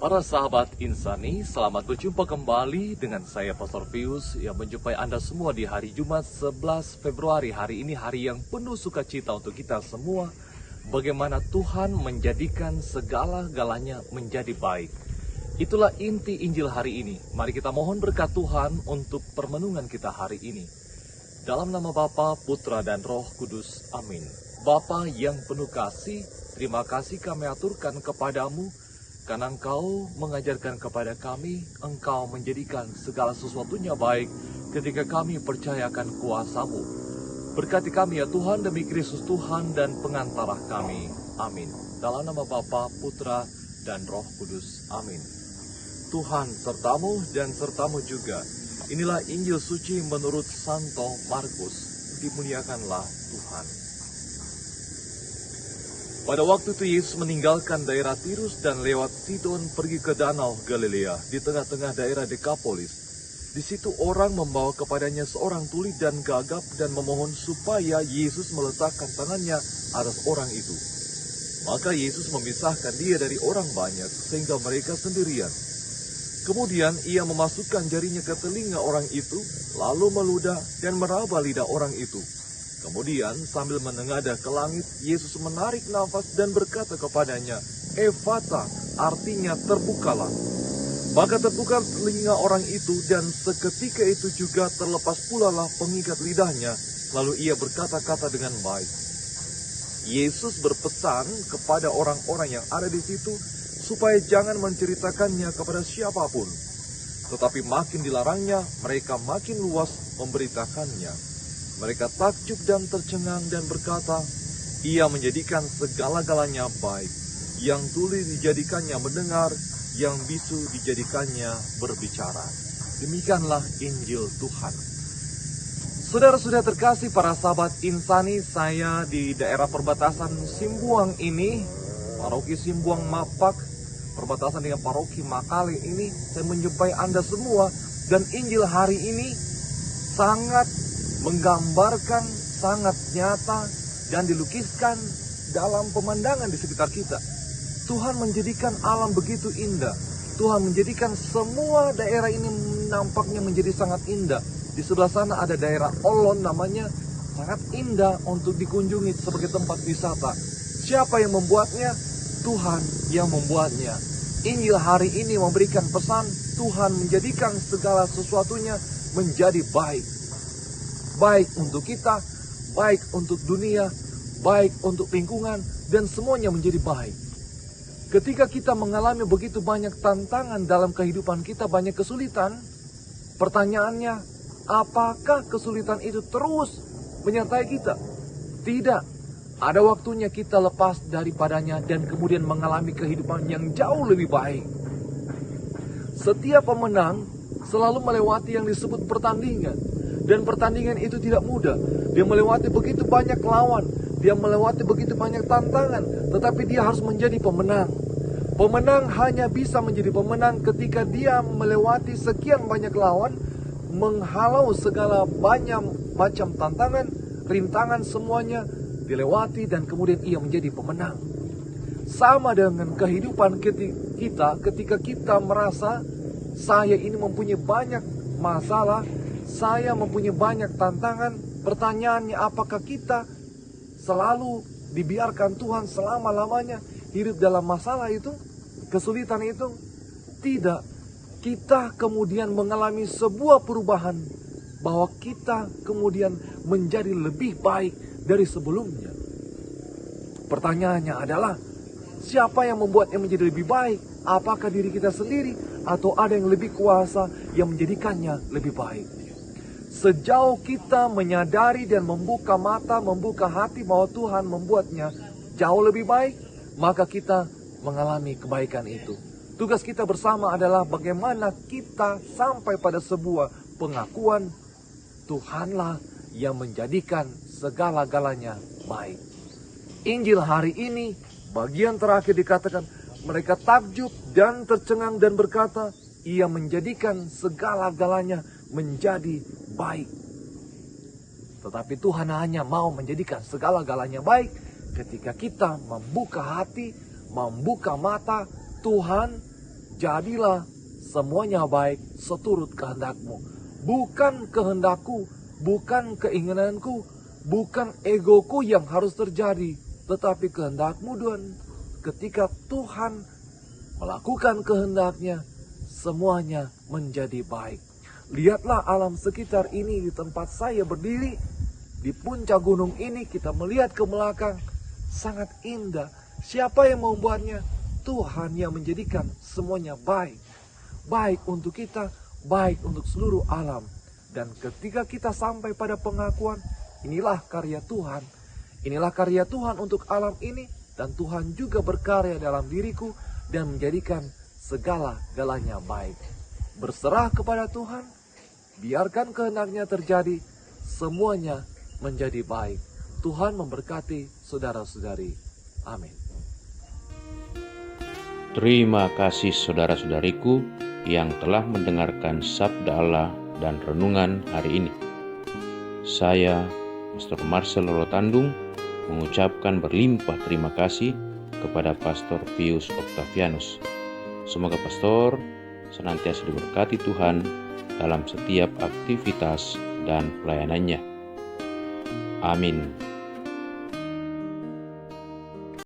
Para sahabat Insani, selamat berjumpa kembali dengan saya Pastor Pius yang menjumpai Anda semua di hari Jumat 11 Februari. Hari ini hari yang penuh sukacita untuk kita semua. Bagaimana Tuhan menjadikan segala-galanya menjadi baik. Itulah inti Injil hari ini. Mari kita mohon berkat Tuhan untuk permenungan kita hari ini. Dalam nama Bapa, Putra, dan Roh Kudus. Amin. Bapa yang penuh kasih, terima kasih kami aturkan kepadamu, karena Engkau mengajarkan kepada kami, Engkau menjadikan segala sesuatunya baik ketika kami percayakan kuasa-Mu. Berkati kami ya Tuhan demi Kristus Tuhan dan pengantara kami. Amin. Dalam nama Bapa, Putra, dan Roh Kudus. Amin. Tuhan sertamu dan sertamu juga. Inilah Injil suci menurut Santo Markus. Dimuliakanlah Tuhan. Pada waktu itu Yesus meninggalkan daerah Tirus dan lewat Sidon pergi ke danau Galilea di tengah-tengah daerah Dekapolis. Di situ orang membawa kepadanya seorang tuli dan gagap dan memohon supaya Yesus meletakkan tangannya atas orang itu. Maka Yesus memisahkan dia dari orang banyak sehingga mereka sendirian. Kemudian ia memasukkan jarinya ke telinga orang itu, lalu meludah dan meraba lidah orang itu. Kemudian sambil menengadah ke langit, Yesus menarik nafas dan berkata kepadanya, "Ephata," artinya terbukalah. Maka terbuka telinga orang itu dan seketika itu juga terlepas pula lah pengikat lidahnya. Lalu ia berkata-kata dengan baik. Yesus berpesan kepada orang-orang yang ada di situ supaya jangan menceritakannya kepada siapapun. Tetapi makin dilarangnya, mereka makin luas memberitakannya. Mereka takjub dan tercengang dan berkata, "Ia menjadikan segala-galanya baik. Yang tuli dijadikannya mendengar, yang bisu dijadikannya berbicara." Demikianlah Injil Tuhan. Saudara-saudara terkasih, para sahabat Insani, saya di daerah perbatasan Simbuang ini, paroki Simbuang Mapak, perbatasan dengan paroki Makale ini, saya menjumpai Anda semua. Dan Injil hari ini sangat menggambarkan, sangat nyata dan dilukiskan dalam pemandangan di sekitar kita. Tuhan menjadikan alam begitu indah. Tuhan menjadikan semua daerah ini nampaknya menjadi sangat indah. Di sebelah sana ada daerah Olon namanya, sangat indah untuk dikunjungi sebagai tempat wisata. Siapa yang membuatnya? Tuhan yang membuatnya. Injil hari ini memberikan pesan, Tuhan menjadikan segala sesuatunya menjadi baik. Baik untuk kita, baik untuk dunia, baik untuk lingkungan, dan semuanya menjadi baik. Ketika kita mengalami begitu banyak tantangan dalam kehidupan kita, banyak kesulitan, pertanyaannya, apakah kesulitan itu terus menyertai kita? Tidak. Ada waktunya kita lepas daripadanya dan kemudian mengalami kehidupan yang jauh lebih baik. Setiap pemenang selalu melewati yang disebut pertandingan. Dan pertandingan itu tidak mudah. Dia melewati begitu banyak lawan. Dia melewati begitu banyak tantangan. Tetapi dia harus menjadi pemenang. Pemenang hanya bisa menjadi pemenang ketika dia melewati sekian banyak lawan, menghalau segala banyak macam tantangan, rintangan semuanya dilewati dan kemudian ia menjadi pemenang. Sama dengan kehidupan kita ketika kita merasa saya ini mempunyai banyak masalah, saya mempunyai banyak tantangan. Pertanyaannya, apakah kita selalu dibiarkan Tuhan selama-lamanya hidup dalam masalah itu, kesulitan itu? Tidak. Kita kemudian mengalami sebuah perubahan, bahwa kita kemudian menjadi lebih baik dari sebelumnya. Pertanyaannya adalah, siapa yang membuatnya menjadi lebih baik? Apakah diri kita sendiri atau ada yang lebih kuasa yang menjadikannya lebih baik? Sejauh kita menyadari dan membuka mata, membuka hati bahwa Tuhan membuatnya jauh lebih baik, maka kita mengalami kebaikan itu. Tugas kita bersama adalah bagaimana kita sampai pada sebuah pengakuan, Tuhanlah yang menjadikan segala-galanya baik. Injil hari ini, bagian terakhir dikatakan, mereka takjub dan tercengang dan berkata, Ia menjadikan segala-galanya menjadi baik. Tetapi Tuhan hanya mau menjadikan segala-galanya baik ketika kita membuka hati, membuka mata. Tuhan jadilah semuanya baik seturut kehendak-Mu. Bukan kehendakku, bukan keinginanku, bukan egoku yang harus terjadi, tetapi kehendak-Mu, Tuhan. Ketika Tuhan melakukan kehendak-Nya, semuanya menjadi baik. Lihatlah alam sekitar ini di tempat saya berdiri. Di puncak gunung ini kita melihat ke belakang, sangat indah. Siapa yang membuatnya? Tuhan yang menjadikan semuanya baik. Baik untuk kita, baik untuk seluruh alam. Dan ketika kita sampai pada pengakuan, inilah karya Tuhan. Inilah karya Tuhan untuk alam ini. Dan Tuhan juga berkarya dalam diriku dan menjadikan segala-galanya baik. Berserah kepada Tuhan, biarkan kehendak-Nya terjadi, semuanya menjadi baik. Tuhan memberkati saudara-saudari. Amin. Terima kasih saudara-saudariku yang telah mendengarkan sabda Allah dan renungan hari ini. Saya, Pastor Marcel Rotandung, mengucapkan berlimpah terima kasih kepada Pastor Pius Octavianus. Semoga Pastor senantiasa diberkati Tuhan dalam setiap aktivitas dan pelayanannya. Amin.